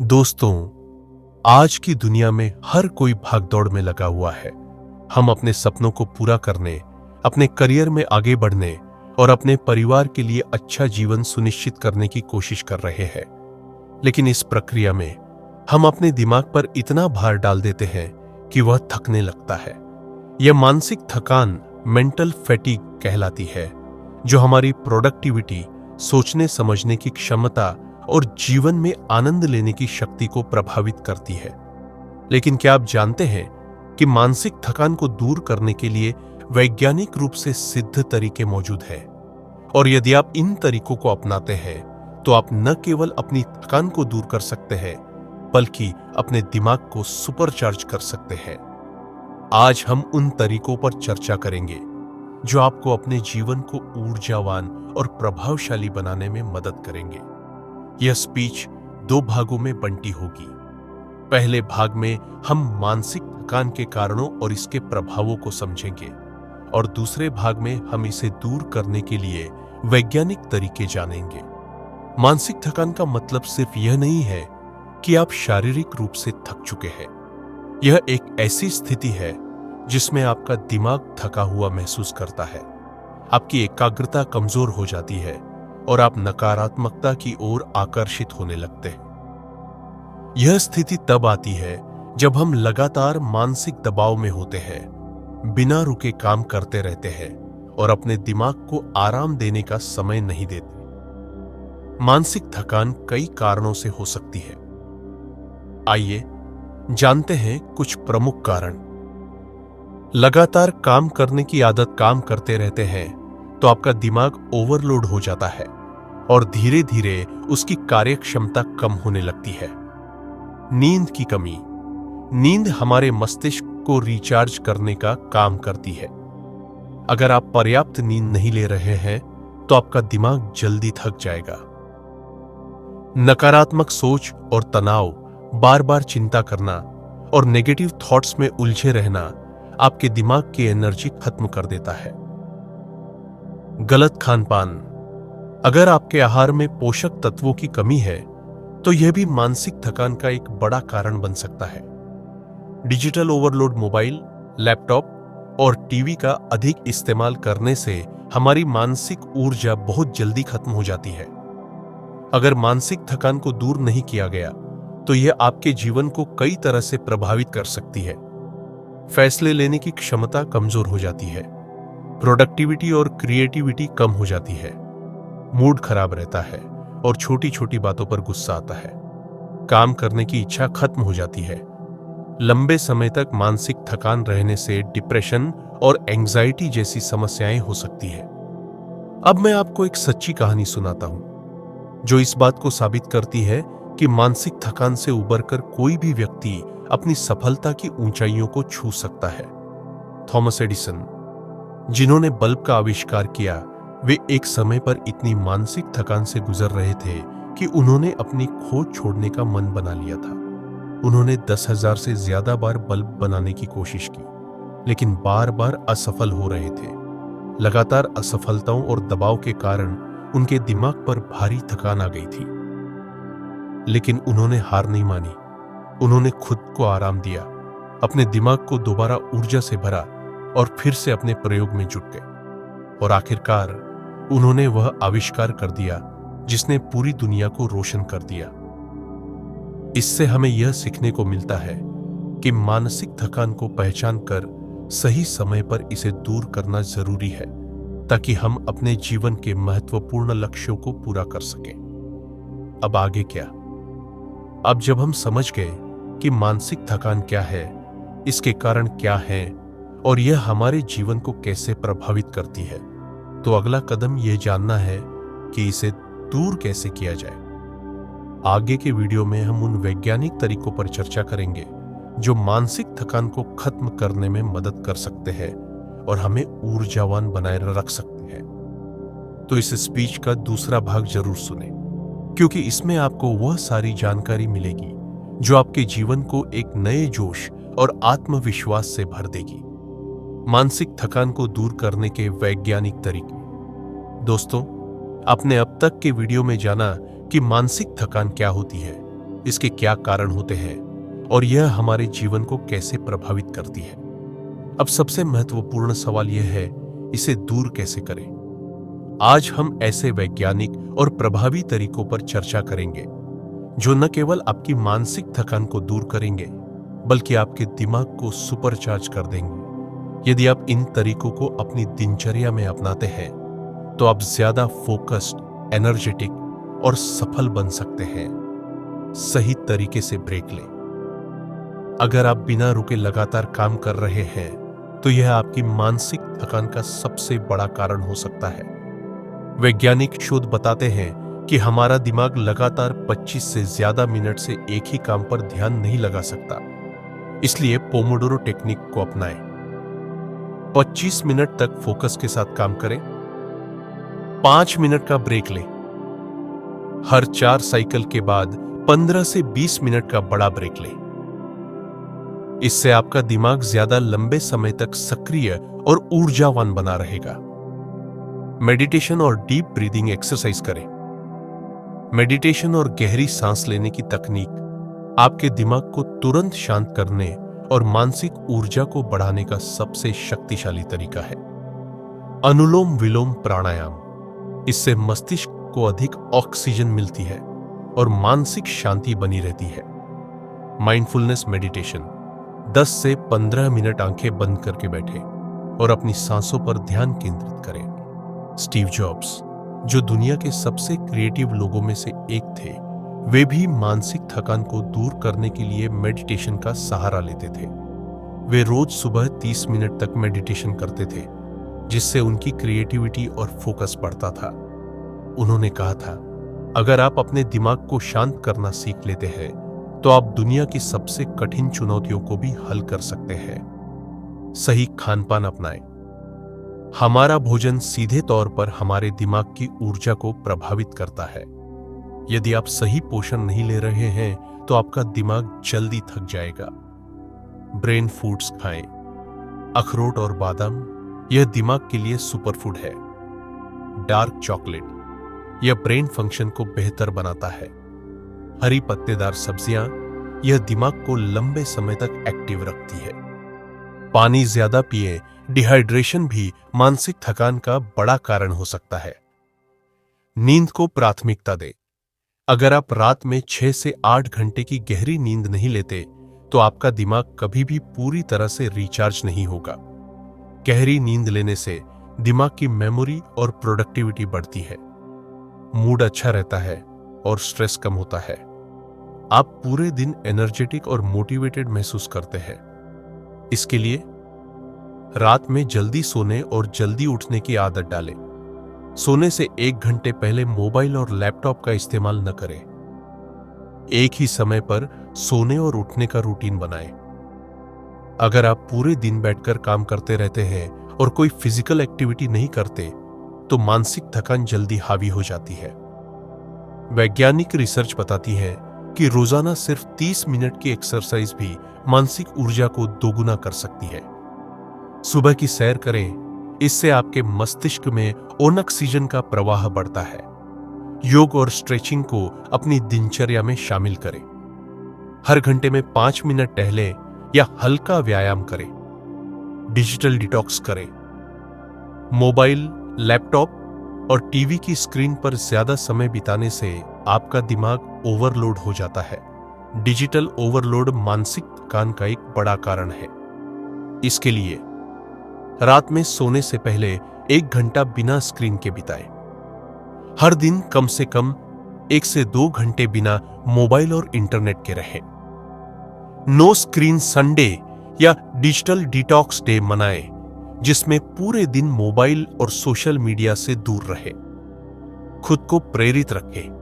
दोस्तों, आज की दुनिया में हर कोई भागदौड़ में लगा हुआ है। हम अपने सपनों को पूरा करने, अपने करियर में आगे बढ़ने और अपने परिवार के लिए अच्छा जीवन सुनिश्चित करने की कोशिश कर रहे हैं। लेकिन इस प्रक्रिया में हम अपने दिमाग पर इतना भार डाल देते हैं कि वह थकने लगता है। यह मानसिक थकान मेंटल फैटिग कहलाती है, जो हमारी प्रोडक्टिविटी, सोचने समझने की क्षमता और जीवन में आनंद लेने की शक्ति को प्रभावित करती है। लेकिन क्या आप जानते हैं कि मानसिक थकान को दूर करने के लिए वैज्ञानिक रूप से सिद्ध तरीके मौजूद हैं? और यदि आप इन तरीकों को अपनाते हैं तो आप न केवल अपनी थकान को दूर कर सकते हैं, बल्कि अपने दिमाग को सुपरचार्ज कर सकते हैं। आज हम उन तरीकों पर चर्चा करेंगे जो आपको अपने जीवन को ऊर्जावान और प्रभावशाली बनाने में मदद करेंगे। यह स्पीच 2 भागों में बंटी होगी। पहले भाग में हम मानसिक थकान के कारणों और इसके प्रभावों को समझेंगे, और दूसरे भाग में हम इसे दूर करने के लिए वैज्ञानिक तरीके जानेंगे। मानसिक थकान का मतलब सिर्फ यह नहीं है कि आप शारीरिक रूप से थक चुके हैं। यह एक ऐसी स्थिति है जिसमें आपका दिमाग थका हुआ महसूस करता है, आपकी एकाग्रता कमजोर हो जाती है और आप नकारात्मकता की ओर आकर्षित होने लगते हैं। यह स्थिति तब आती है जब हम लगातार मानसिक दबाव में होते हैं, बिना रुके काम करते रहते हैं और अपने दिमाग को आराम देने का समय नहीं देते। मानसिक थकान कई कारणों से हो सकती है। आइए जानते हैं कुछ प्रमुख कारण। लगातार काम करने की आदत काम करते रहते हैं तो आपका दिमाग ओवरलोड हो जाता है और धीरे धीरे उसकी कार्यक्षमता कम होने लगती है। नींद की कमी। नींद हमारे मस्तिष्क को रिचार्ज करने का काम करती है। अगर आप पर्याप्त नींद नहीं ले रहे हैं तो आपका दिमाग जल्दी थक जाएगा। नकारात्मक सोच और तनाव, बार बार चिंता करना और नेगेटिव थॉट्स में उलझे रहना आपके दिमाग की एनर्जी खत्म कर देता है। गलत खान-पान। अगर आपके आहार में पोषक तत्वों की कमी है तो यह भी मानसिक थकान का एक बड़ा कारण बन सकता है। डिजिटल ओवरलोड, मोबाइल, लैपटॉप और टीवी का अधिक इस्तेमाल करने से हमारी मानसिक ऊर्जा बहुत जल्दी खत्म हो जाती है। अगर मानसिक थकान को दूर नहीं किया गया तो यह आपके जीवन को कई तरह से प्रभावित कर सकती है। फैसले लेने की क्षमता कमजोर हो जाती है, प्रोडक्टिविटी और क्रिएटिविटी कम हो जाती है, मूड खराब रहता है और छोटी छोटी बातों पर गुस्सा आता है। काम करने की इच्छा खत्म हो जाती है। लंबे समय तक मानसिक थकान रहने से डिप्रेशन और एंजाइटी जैसी समस्याएं हो सकती है। अब मैं आपको एक सच्ची कहानी सुनाता हूं जो इस बात को साबित करती है कि मानसिक थकान से उबरकर कोई भी व्यक्ति अपनी सफलता की ऊंचाइयों को छू सकता है। थॉमस एडिसन, जिन्होंने बल्ब का आविष्कार किया, वे एक समय पर इतनी मानसिक थकान से गुजर रहे थे कि उन्होंने अपनी खोज छोड़ने का मन बना लिया था। उन्होंने 10,000 से ज्यादा बार बल्ब बनाने की कोशिश की, लेकिन बार बार असफल हो रहे थे। लगातार असफलताओं और दबाव के कारण उनके दिमाग पर भारी थकान आ गई थी। लेकिन उन्होंने हार नहीं मानी। उन्होंने खुद को आराम दिया, अपने दिमाग को दोबारा ऊर्जा से भरा और फिर से अपने प्रयोग में जुट गए। और आखिरकार उन्होंने वह आविष्कार कर दिया जिसने पूरी दुनिया को रोशन कर दिया। इससे हमें यह सीखने को मिलता है कि मानसिक थकान को पहचान कर सही समय पर इसे दूर करना जरूरी है, ताकि हम अपने जीवन के महत्वपूर्ण लक्ष्यों को पूरा कर सकें। अब आगे क्या? अब जब हम समझ गए कि मानसिक थकान क्या है, इसके कारण क्या है और यह हमारे जीवन को कैसे प्रभावित करती है, तो अगला कदम यह जानना है कि इसे दूर कैसे किया जाए। आगे के वीडियो में हम उन वैज्ञानिक तरीकों पर चर्चा करेंगे जो मानसिक थकान को खत्म करने में मदद कर सकते हैं और हमें ऊर्जावान बनाए रख सकते हैं। तो इस स्पीच का दूसरा भाग जरूर सुनें, क्योंकि इसमें आपको वह सारी जानकारी मिलेगी जो आपके जीवन को एक नए जोश और आत्मविश्वास से भर देगी। मानसिक थकान को दूर करने के वैज्ञानिक तरीके। दोस्तों, आपने अब तक के वीडियो में जाना कि मानसिक थकान क्या होती है, इसके क्या कारण होते हैं और यह हमारे जीवन को कैसे प्रभावित करती है। अब सबसे महत्वपूर्ण सवाल यह है, इसे दूर कैसे करें। आज हम ऐसे वैज्ञानिक और प्रभावी तरीकों पर चर्चा करेंगे जो न केवल आपकी मानसिक थकान को दूर करेंगे बल्कि आपके दिमाग को सुपरचार्ज कर देंगे। यदि आप इन तरीकों को अपनी दिनचर्या में अपनाते हैं तो आप ज्यादा फोकस्ड, एनर्जेटिक और सफल बन सकते हैं। सही तरीके से ब्रेक लें। अगर आप बिना रुके लगातार काम कर रहे हैं तो यह आपकी मानसिक थकान का सबसे बड़ा कारण हो सकता है। वैज्ञानिक शोध बताते हैं कि हमारा दिमाग लगातार 25 से ज्यादा मिनट से एक ही काम पर ध्यान नहीं लगा सकता। इसलिए पोमोडोरो टेक्निक को अपनाएं। 25 मिनट तक फोकस के साथ काम करें, 5 मिनट का ब्रेक लें। हर 4 साइकिल के बाद 15 से 20 मिनट का बड़ा ब्रेक लें। इससे आपका दिमाग ज्यादा लंबे समय तक सक्रिय और ऊर्जावान बना रहेगा। मेडिटेशन और डीप ब्रीदिंग एक्सरसाइज करें। मेडिटेशन और गहरी सांस लेने की तकनीक आपके दिमाग को तुरंत शांत करने और मानसिक ऊर्जा को बढ़ाने का सबसे शक्तिशाली तरीका है। अनुलोम विलोम प्राणायाम, इससे मस्तिष्क को अधिक ऑक्सीजन मिलती है और मानसिक शांति बनी रहती है। माइंडफुलनेस मेडिटेशन, 10 से 15 मिनट आंखें बंद करके बैठे और अपनी सांसों पर ध्यान केंद्रित करें। स्टीव जॉब्स, जो दुनिया के सबसे क्रिएटिव लोगों में से एक थे, वे भी मानसिक थकान को दूर करने के लिए मेडिटेशन का सहारा लेते थे। वे रोज सुबह 30 मिनट तक मेडिटेशन करते थे, जिससे उनकी क्रिएटिविटी और फोकस बढ़ता था। उन्होंने कहा था, अगर आप अपने दिमाग को शांत करना सीख लेते हैं तो आप दुनिया की सबसे कठिन चुनौतियों को भी हल कर सकते हैं। सही खानपान अपनाएं। हमारा भोजन सीधे तौर पर हमारे दिमाग की ऊर्जा को प्रभावित करता है। यदि आप सही पोषण नहीं ले रहे हैं तो आपका दिमाग जल्दी थक जाएगा। ब्रेन फूड्स खाएं। अखरोट और बादाम, यह दिमाग के लिए सुपरफूड है। डार्क चॉकलेट, यह ब्रेन फंक्शन को बेहतर बनाता है। हरी पत्तेदार सब्जियां, यह दिमाग को लंबे समय तक एक्टिव रखती है। पानी ज्यादा पिए। डिहाइड्रेशन भी मानसिक थकान का बड़ा कारण हो सकता है। नींद को प्राथमिकता दें। अगर आप रात में 6 से 8 घंटे की गहरी नींद नहीं लेते तो आपका दिमाग कभी भी पूरी तरह से रिचार्ज नहीं होगा। गहरी नींद लेने से दिमाग की मेमोरी और प्रोडक्टिविटी बढ़ती है, मूड अच्छा रहता है और स्ट्रेस कम होता है। आप पूरे दिन एनर्जेटिक और मोटिवेटेड महसूस करते हैं। इसके लिए रात में जल्दी सोने और जल्दी उठने की आदत डालें। सोने से 1 घंटे पहले मोबाइल और लैपटॉप का इस्तेमाल न करें। एक ही समय पर सोने और उठने का रूटीन बनाएं। अगर आप पूरे दिन बैठकर काम करते रहते हैं और कोई फिजिकल एक्टिविटी नहीं करते तो मानसिक थकान जल्दी हावी हो जाती है। वैज्ञानिक रिसर्च बताती है कि रोजाना सिर्फ 30 मिनट की एक्सरसाइज भी मानसिक ऊर्जा को दोगुना कर सकती है। सुबह की सैर करें, इससे आपके मस्तिष्क में ऑक्सीजन का प्रवाह बढ़ता है। योग और स्ट्रेचिंग को अपनी दिनचर्या में शामिल करें। हर घंटे में 5 मिनट टहलें या हल्का व्यायाम करें। डिजिटल डिटॉक्स करें। मोबाइल, लैपटॉप और टीवी की स्क्रीन पर ज्यादा समय बिताने से आपका दिमाग ओवरलोड हो जाता है। डिजिटल ओवरलोड मानसिक थकान का एक बड़ा कारण है। इसके लिए रात में सोने से पहले 1 घंटा बिना स्क्रीन के बिताएं। हर दिन कम से कम 1 से 2 घंटे बिना मोबाइल और इंटरनेट के रहें। नो स्क्रीन संडे या डिजिटल डिटॉक्स डे मनाएं, जिसमें पूरे दिन मोबाइल और सोशल मीडिया से दूर रहे। खुद को प्रेरित रखें।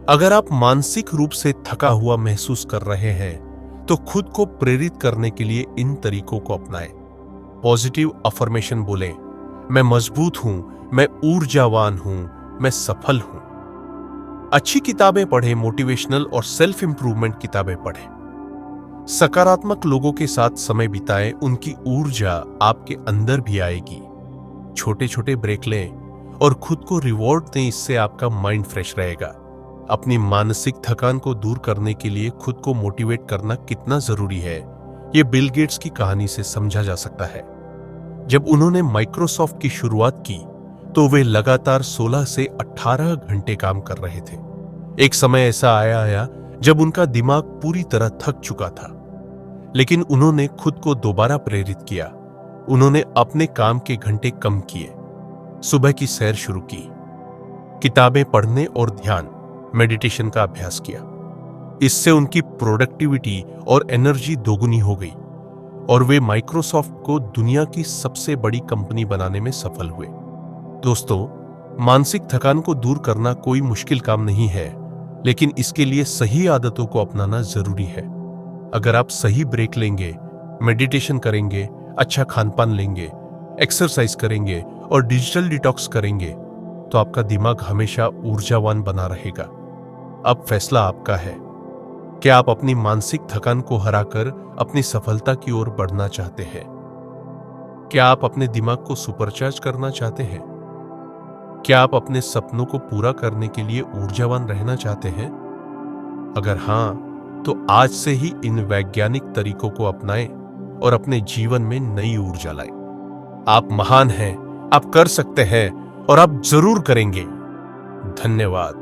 अगर आप मानसिक रूप से थका हुआ महसूस कर रहे हैं तो खुद को प्रेरित करने के लिए इन तरीकों को अपनाएं। पॉजिटिव अफर्मेशन बोलें, मैं मजबूत हूं, मैं ऊर्जावान हूं, मैं सफल हूं। अच्छी किताबें पढ़ें, मोटिवेशनल और सेल्फ इंप्रूवमेंट किताबें पढ़ें। सकारात्मक लोगों के साथ समय बिताएं, उनकी ऊर्जा आपके अंदर भी आएगी। छोटे छोटे ब्रेक लें और खुद को रिवॉर्ड दें, इससे आपका माइंड फ्रेश रहेगा। अपनी मानसिक थकान को दूर करने के लिए खुद को मोटिवेट करना कितना जरूरी है, यह बिल गेट्स की कहानी से समझा जा सकता है। जब उन्होंने माइक्रोसॉफ्ट की शुरुआत की तो वे लगातार 16 से 18 घंटे काम कर रहे थे। एक समय ऐसा आया जब उनका दिमाग पूरी तरह थक चुका था, लेकिन उन्होंने खुद को दोबारा प्रेरित किया। उन्होंने अपने काम के घंटे कम किए, सुबह की सैर शुरू की, किताबें पढ़ने और ध्यान मेडिटेशन का अभ्यास किया। इससे उनकी प्रोडक्टिविटी और एनर्जी दोगुनी हो गई और वे माइक्रोसॉफ्ट को दुनिया की सबसे बड़ी कंपनी बनाने में सफल हुए। दोस्तों, मानसिक थकान को दूर करना कोई मुश्किल काम नहीं है, लेकिन इसके लिए सही आदतों को अपनाना जरूरी है। अगर आप सही ब्रेक लेंगे, मेडिटेशन करेंगे, अच्छा खानपान लेंगे, एक्सरसाइज करेंगे और डिजिटल डिटॉक्स करेंगे तो आपका दिमाग हमेशा ऊर्जावान बना रहेगा। अब फैसला आपका है। क्या आप अपनी मानसिक थकान को हराकर अपनी सफलता की ओर बढ़ना चाहते हैं? क्या आप अपने दिमाग को सुपरचार्ज करना चाहते हैं? क्या आप अपने सपनों को पूरा करने के लिए ऊर्जावान रहना चाहते हैं? अगर हां, तो आज से ही इन वैज्ञानिक तरीकों को अपनाएं और अपने जीवन में नई ऊर्जा लाएं। आप महान हैं, आप कर सकते हैं और आप जरूर करेंगे। धन्यवाद।